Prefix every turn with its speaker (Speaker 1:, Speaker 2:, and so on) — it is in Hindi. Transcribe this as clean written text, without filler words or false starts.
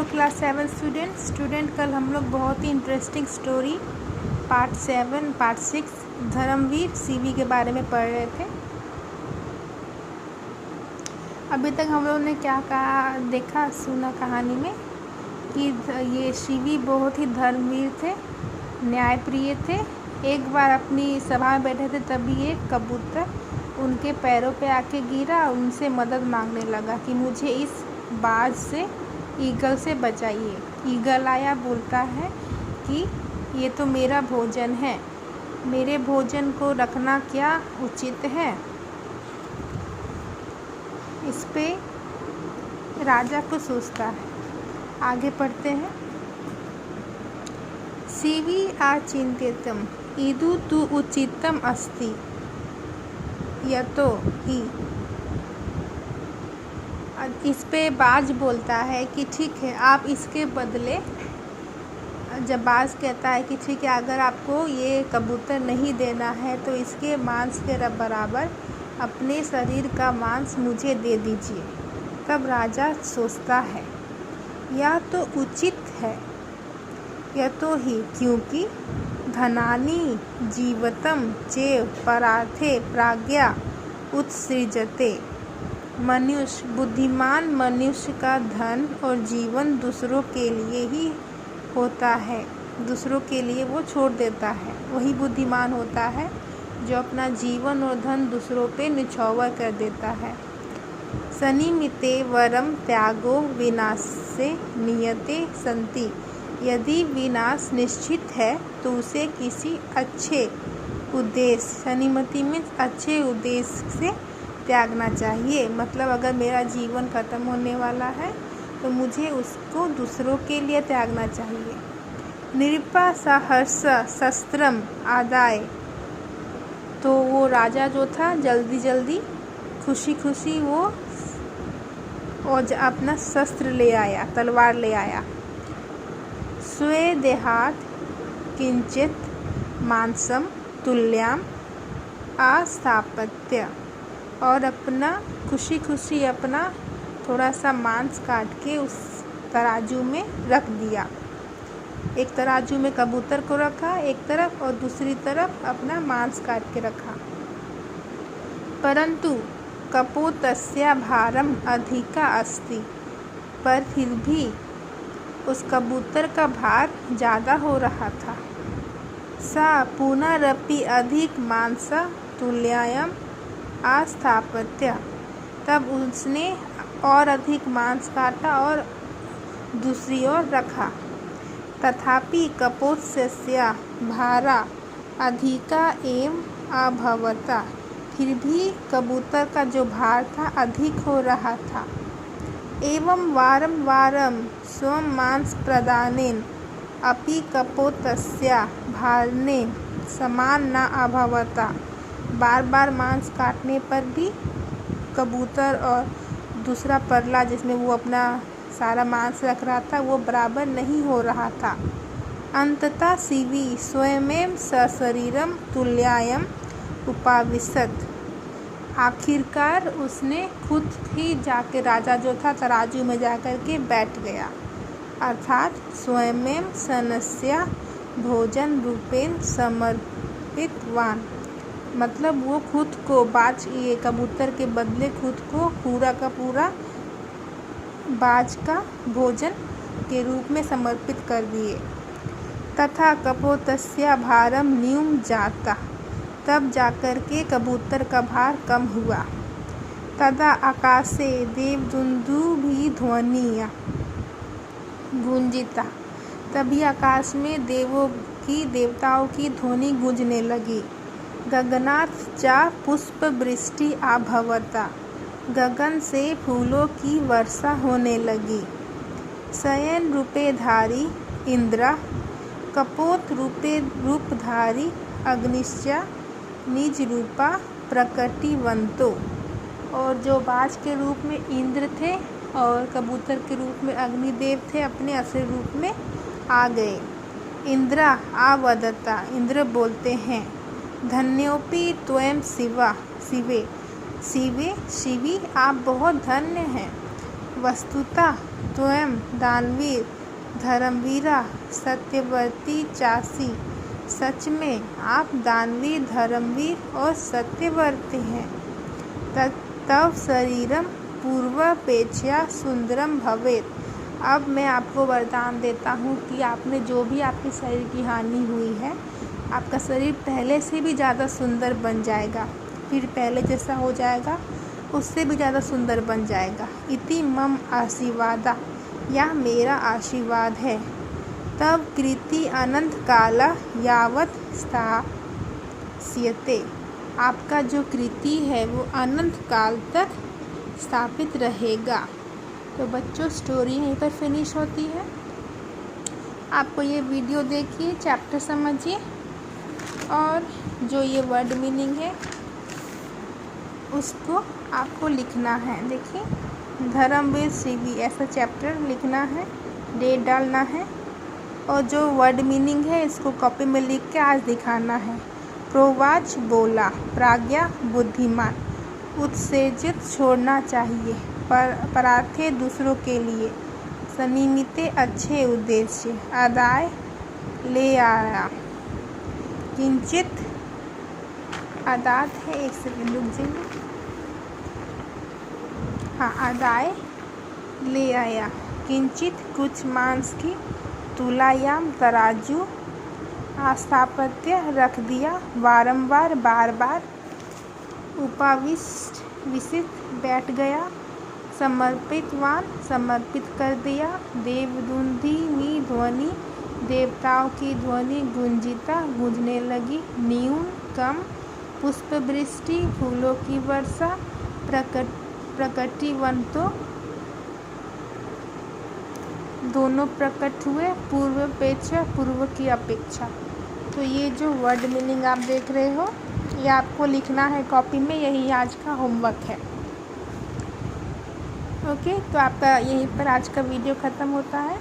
Speaker 1: हेलो क्लास 7 स्टूडेंट कल हम लोग बहुत ही interesting story part 6 Dharamveer CV के बारे में पढ़ रहे थे। अभी तक हम लोगों ने क्या कहा देखा सुना कहानी में कि ये सीवी बहुत ही धर्मवीर थे, न्यायप्रिय थे। एक बार अपनी सभा में बैठे थे तभी एक कबूतर उनके पैरों पे आके गिरा, उनसे मदद मांगने लगा कि मुझे इस बाज से, ईगल से बचाइए। ईगल आया, बोलता है कि ये तो मेरा भोजन है, मेरे भोजन को रखना क्या उचित है। इस पे राजा को सोचता है। आगे पढ़ते हैं। सीवी आचिंत्यतम इदु तु उचितम अस्ति यतो ही। इस पे बाज बोलता है कि ठीक है, आप इसके बदले, जब बाज कहता है कि ठीक है, अगर आपको ये कबूतर नहीं देना है तो इसके मांस के बराबर अपने शरीर का मांस मुझे दे दीजिए। तब राजा सोचता है यह तो उचित है, यह तो ही, क्योंकि धनानि जीवतम चेव परार्थे प्राज्ञा उत्सृजते। मनुष्य, बुद्धिमान मनुष्य का धन और जीवन दूसरों के लिए ही होता है, दूसरों के लिए वो छोड़ देता है। वही बुद्धिमान होता है जो अपना जीवन और धन दूसरों पे निछावर कर देता है। सनिमिते वरम त्यागो विनाशे नियते संति। यदि विनाश निश्चित है तो उसे किसी अच्छे उद्देश्य, सनिमति में अच्छे उद्देश्य से त्यागना चाहिए। मतलब अगर मेरा जीवन खत्म होने वाला है तो मुझे उसको दूसरों के लिए त्यागना चाहिए। निरुपा सहर्ष शस्त्रम आदाय। तो वो राजा जो था जल्दी खुशी वो और अपना शस्त्र ले आया, तलवार ले आया। स्वे देहात किंचित मांसम तुल्याम आस्थापत्य। और अपना खुशी अपना थोड़ा सा मांस काट के उस तराजू में रख दिया। एक तराजू में कबूतर को रखा एक तरफ और दूसरी तरफ अपना मांस काट के रखा। परंतु कपोतस्य भारम अधिका अस्ति। पर फिर भी उस कबूतर का भार ज़्यादा हो रहा था। सा पुनरपि अधिक मांस तुल्यायम आस्थापत्य। तब उसने और अधिक मांस काटा और दूसरी ओर रखा। तथापि कपोतस्य भारा अधिका एवं अभवता। फिर भी कबूतर का जो भार था अधिक हो रहा था। एवं वारं स्वं मांस प्रदानेन अपि कपोतस्य भारेण समान न अभवता। बार मांस काटने पर भी कबूतर और दूसरा परला जिसमें वो अपना सारा मांस रख रहा था वो बराबर नहीं हो रहा था। अंततः सीवी स्वयमेव सशरीरम तुल्यायम उपाविशत। आखिरकार उसने खुद ही जाके, राजा जो था तराजू में जाकर के बैठ गया, अर्थात स्वयमेव सनस्य भोजन रूपेण समर्पितवान। मतलब वो खुद को बाज, ये कबूतर के बदले खुद को पूरा का पूरा बाज का भोजन के रूप में समर्पित कर दिए। तथा कपोतस्य भारम न्यूम जाता। तब जाकर के कबूतर का भार कम हुआ। तदा आकाशे देवदुन्दुभी ध्वनिया गुंजिता। तभी आकाश में देवताओं की ध्वनि गूंजने लगी। गगनात् च पुष्पवृष्टि आभवता। गगन से फूलों की वर्षा होने लगी। शयन रूपेधारी इंद्र कपोत रूपधारी अग्निश्च निज रूपा प्रकटिवंतो। और जो बाज के रूप में इंद्र थे और कबूतर के रूप में अग्निदेव थे, अपने असली रूप में आ गए। इंद्रा आवदता। इंद्र बोलते हैं, धन्योपि त्वं शिवे, शिवी आप बहुत धन्य हैं। वस्तुतः त्वं दानवीर धर्मवीरा सत्यवर्ती चासी। सच में आप दानवीर धर्मवीर और सत्यवर्ती हैं। तव शरीरम पूर्वापेक्षया सुंदरम भवेत्। अब मैं आपको वरदान देता हूँ कि आपने जो भी आपके शरीर की हानि हुई है, आपका शरीर पहले से भी ज़्यादा सुंदर बन जाएगा, फिर पहले जैसा हो जाएगा, उससे भी ज़्यादा सुंदर बन जाएगा। इति मम आशीर्वादा, यह मेरा आशीर्वाद है। तब कृति अनंत काला यावत स्थास्यते। आपका जो कृति है वो अनंत काल तक स्थापित रहेगा। तो बच्चों, स्टोरी यहीं पर फिनिश होती है। आपको ये वीडियो देखिए, चैप्टर समझिए और जो ये वर्ड मीनिंग है उसको आपको लिखना है। देखिए, धर्मवीर शिवी ऐसा चैप्टर लिखना है, डेट डालना है और जो वर्ड मीनिंग है इसको कॉपी में लिख के आज दिखाना है। प्रोवाच बोला, प्राज्ञा बुद्धिमान, उत्तेजित छोड़ना चाहिए, परार्थे दूसरों के लिए, सनिमिते अच्छे उद्देश्य, आदाय ले आया, किंचित आदात है, एक सेकंड रुक जाइए। हाँ, आदाय ले आया, किंचित कुछ मांस की तुलायाम तराजू आस्थापत्य रख दिया, बारंबार बार बार उपाविष्ट विशिष्ट बैठ गया, समर्पितवान समर्पित कर दिया, देवदुंदिनी ध्वनि देवताओं की ध्वनि गुंजिता गूंजने लगी, न्यून कम पुष्पवृष्टि फूलों की वर्षा, प्रकटिवंतों दोनों प्रकट हुए, पूर्वापेक्षा पूर्व की अपेक्षा। तो ये जो वर्ड मीनिंग आप देख रहे हो ये आपको लिखना है कॉपी में, यही आज का होमवर्क है। ओके, तो आपका यहीं पर आज का वीडियो ख़त्म होता है।